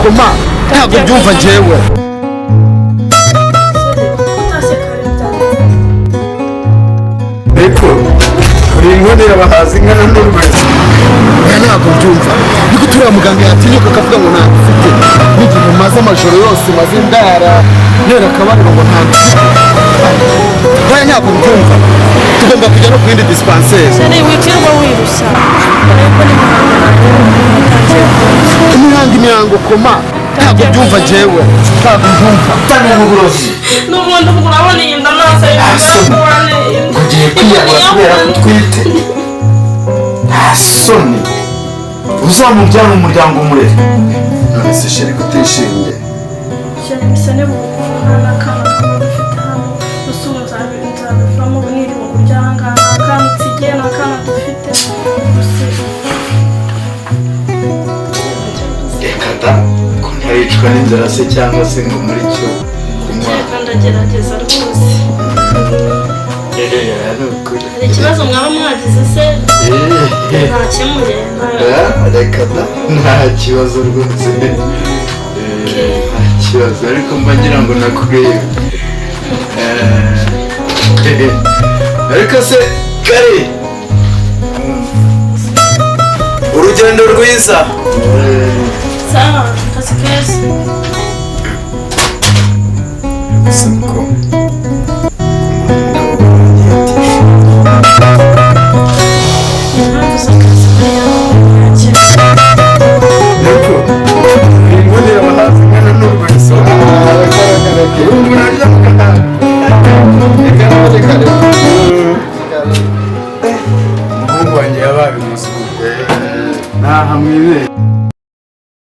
koma ntabwo byumva njyewe. Eko uri inkonera bahazi ingana n'urwese. Ntabwo byumva niko turiya muganga yatinyuka akavuga ngo ntafite n'igihe maze amajoro yose maze indara ntera akabariro ngo ntafite. Ntabwo byumva tugomba kujya no ku yindi dispensaire. Witirwa wirushya imihango koma ntabwo byumva njyewe. Ntabwo byumva Tani uburozi. n'ubundi urabona iyi nda nasa Ugiye kwiyahura kubera kutwite. Ntasoni. Uzamujyana umuryango umurere. None se sheri kutishimye. cyane bisa n'ubukana kana dufite hano usunza nzabivamo niri mu kuryanga kana tsigena kana dufite Ekata ko ntaricwa n'inzara se cyangwa se ngo muri cyo kunywa. ndagerageza rwose. Hari ikibazo mwaba mwagize se? Ntakemuye Ekata nta kibazo rwose. Nta kibazo ariko mba ngira ngo nakurebe. Ariko se kare urugendo rwiza. sawa, kazi keza. Siko